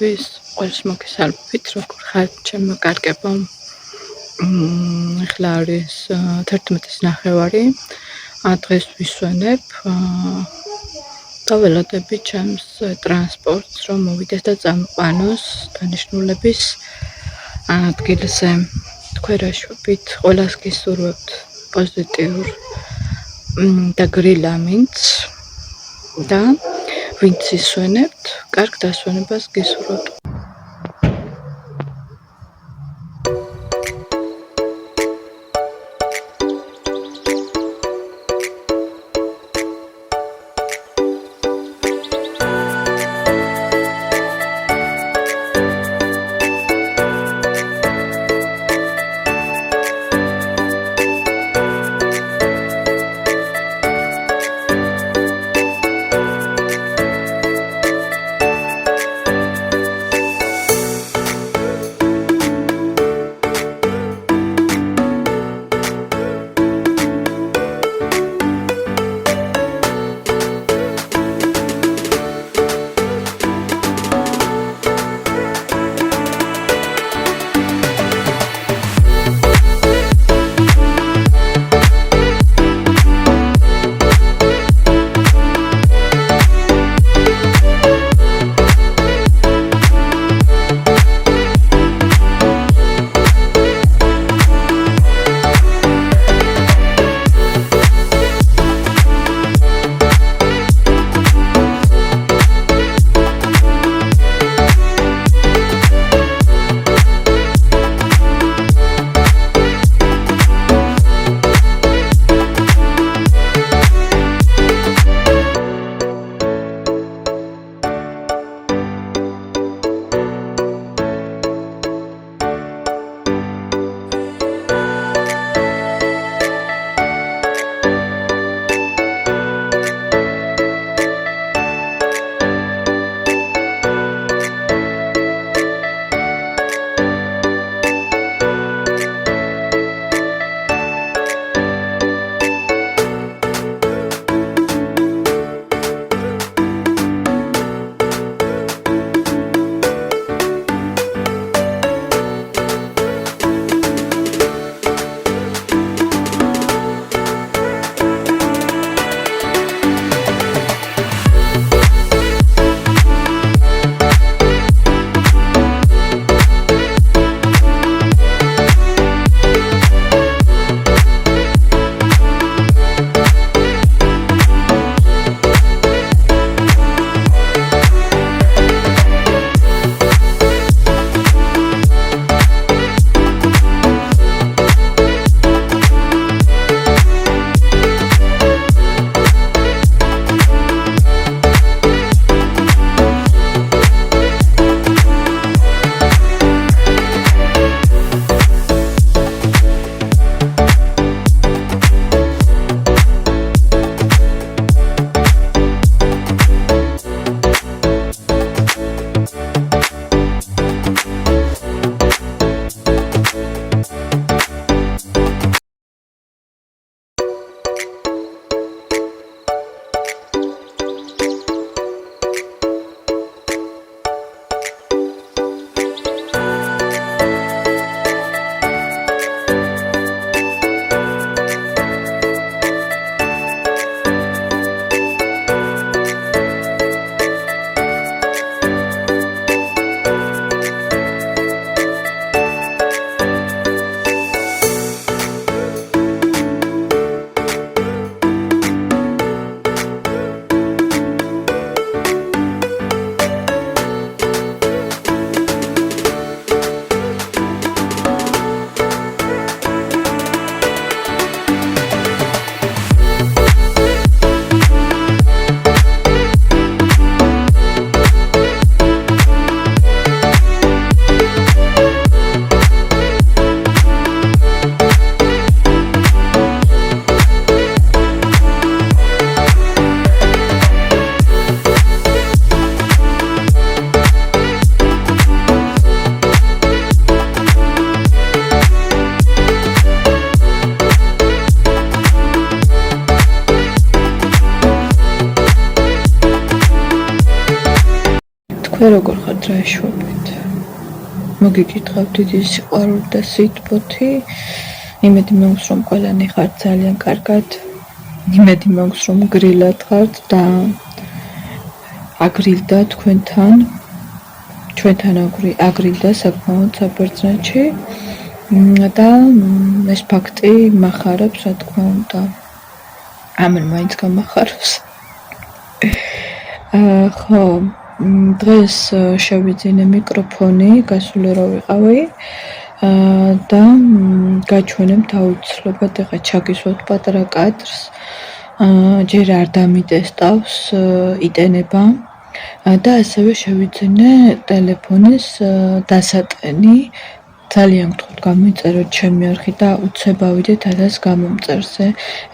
მოგესალმებით, ყველას მოგესალმებით, როგორ ხართ ჩემო კარგებო. ახლა არის 11:09. დღეს ვისვენებ და ველოდები ჩემს ტრანსპორტს, რომ მოვიდეს და წამოყვანოს დანიშნულების ადგილზე. თქვენ რა შვებით, ყველას გისურვებთ პოზიტიურ და გრილ ამინდს და ვინც ისვენებთ, კარგ დასვენებას გისურვებთ. ხე როგორ ხარ დრაიშვებით? მოგიკითხავ დიდი სიყვარული და სიტყვოთი. იმედი მაქვს რომ ყველანი ხართ ძალიან კარგად. იმედი მაქვს რომ გრილად ხართ და აგრილდა თქვენთან. ჩვენთან აგრილდა საკმაოდ საბერძნეთში და ეს ფაქტი მახარებს რა თქმა უნდა. ამან მაინც გამახარებს. ხო, დღეს შევიძინე მიკროფონი, გასული რო ვიყავი და გაჩვენებთ აუცილებლად ეხა ჩაგისვათ პატარა კადრს. ჯერ არ დამიტესტავს იტენება და ასევე შევიძინე ტელეფონის დასატენი. ძალიან გთხოვთ გამოიწეროთ ჩემი არხი და უცებავიდეთ 1000 გამომწერზე.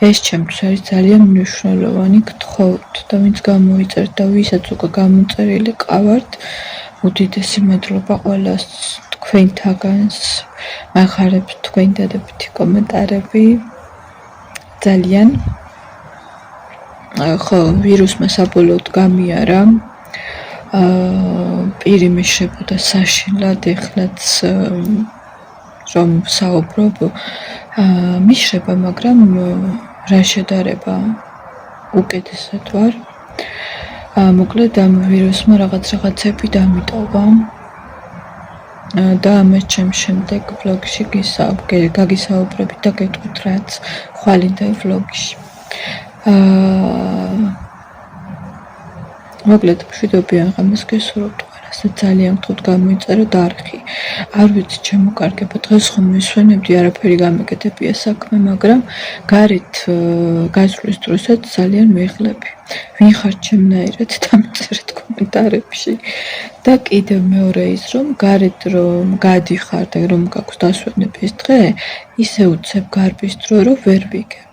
ეს ჩემთვის არის ძალიან მნიშვნელოვანი, გთხოვთ და ვინც გამოიწერთ და ვისაც უკვე გამოწერილი ყავართ, უდიდესი მადლობა ყველას თქვენთაგანს. მახარებს თქვენი დადებითი კომენტარები. ძალიან ხო, ვირუსმა საბოლოოდ გამიარა. პირი მიშრებოდა საშინლად, ეხლაც რომ საუბრობ, მიშრება, მაგრამ რა შედარება უკეთესად ვარ. მოკლედ ამ ვირუსმა რაღაცები დამიტოვა და ამას ჩემ შემდეგ ვლოგში გაგისაუბრებით და გეტყვით რაც ხვალინდელ ვლოგში. მოკლედ მშვიდობიან ღამეს გესურვებთ ყველას და ძალიან გთხოვთ გამოიწეროთ არხი. არ ვიცი ჩემო კარგებო, დღეს ხომ მისვენებდი, არაფერი გამეკეთებია საქმე, მაგრამ გარეთ გასვლის დროსაც ძალიან მეღლები. ვინ ხარ ჩემნაირად დამწერეთ კომენტარებში. და კიდევ მეორე ის რომ გარეთ რომ გადიხარ და რომ გაქვს დასვენების დღე, ისე უცებ გარბის დრო რომ ვერ ვიგებ.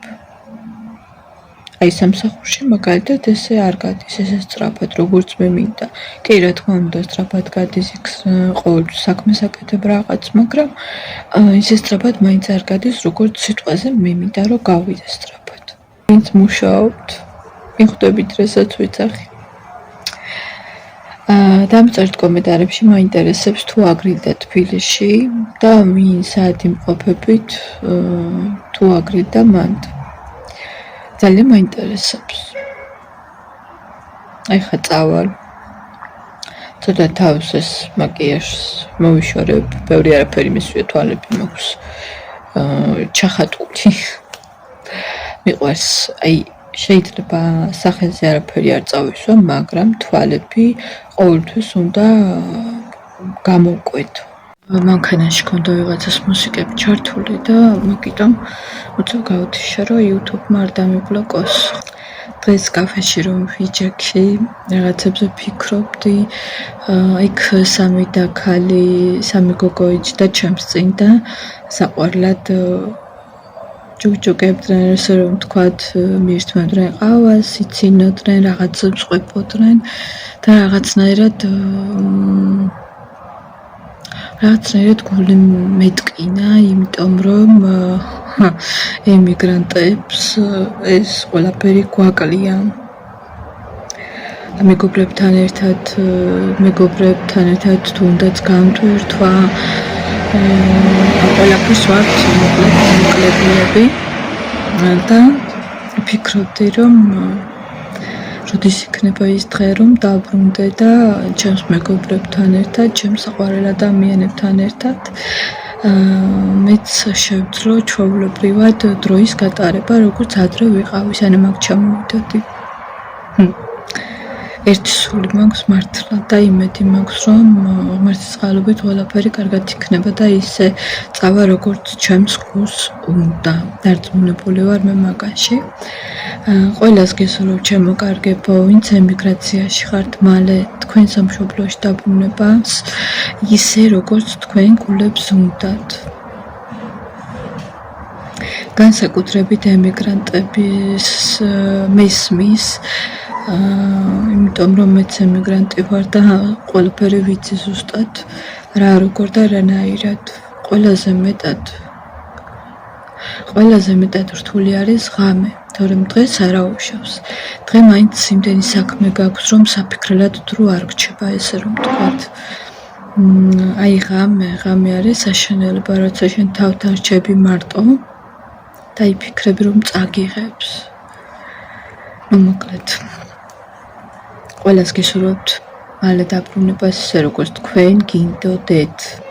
აი სამსახურში მაგალითად ესე არ გადის, ესე სწრაფად როგორც მე მინდა. კი რა თქმა უნდა სწრაფად გადის იქ ყოველთვის საქმეს აკეთებ რაღაც, მაგრამ ისე სწრაფად მაინც არ გადის როგორც სიტყვაზე მე მინდა რომ გავიდე სწრაფად. ვინც მუშაობთ, მიხვდებით რასაც ვიცახი. დამწერთ კომენტარებში, მაინტერესებს თუ აგრილდა თბილისში და ვინ საათი იმყოფებით თუ აგრილდა მანდ. ძალიან მაინტერესებს. ეხა წავალ. ცოტა თავს ეს მაკიაჟს მოვიშორებ, ბევრი არაფერი მისვია, თვალები მაქვს ჩახატული. მიყვარს, აი შეიძლება სახელზე არაფერი არ წავისვა, მაგრამ თვალები ყოველთვის უნდა გამოვკვეთო. მანქანაში ქონდა ვიღაცას მუსიკები ჩართული და მოკიდამ უცებ გავთიშა YouTube-მა არ დამიბლოკოს. დღეს კაფეში რომ ვიჯექი, რაღაცებზე ფიქრობდი, იქ სამი დაქალი, სამი გოგო იჯდა ჩემს წინ და საყვარლად ჯუჯუკებდნენ, ესე რომ ვთქვათ, მიირთმევდნენ ყავას, იცინოდნენ, რაღაცებს ყვებოდნენ და რაღაცნაირად გული მეტკინა, იმიტომ რომ ემიგრანტებს ეს ყველაფერი გვაკლია. მეგობრებთან ერთად თუნდაც გამტვირთვა, ყველაფერს ვართ მოკლებულები და ვფიქრობდი რომ როდის იქნება ის დღე რომ დავბრუნდე და ჩემს მეგობრებთან ერთად, ჩემს საყვარელ ადამიანებთან ერთად მეც შევძლო ჩვეულებრივად დროის გატარება, როგორც ადრე ვიყავი, სანამ აქ ჩამოვიდოდი. ერთი სული მაქვს მართლა და იმედი მაქვს რომ ღმერთის წყალობით ყველაფერი კარგად იქნება და ისე წავა როგორც ჩემს გულს უნდა. დარწმუნებული ვარ მე მაგაში. ყველას გესურვებ ჩემო კარგებო, ვინც ემიგრაციაში ხართ, მალე თქვენ სამშობლოში დაბრუნებას ისე როგორც თქვენ გულებს უნდათ. განსაკუთრებით ემიგრანტების მესმის, იმიტომ რომ მეც ემიგრანტი ვარ და ყველაფერი ვიცი ზუსტად რა როგორ და რანაირად. ყველაზე მეტად რთული არის ღამე. თორემ დღეს არა უშავს. დღე მაინც იმდენი საქმე გაქვს, რომ საფიქრებლად დრო არ გრჩება, ესე რომ თქვათ. აი ღამე არის საშინელება, როცა შენ თავთან რჩები მარტო და იფიქრები, რომ წაგიღებს. მოკლედ. ყველას გისურვებთ მალე დაბრუნებას, ისე როგორც თქვენ გინდოდეთ.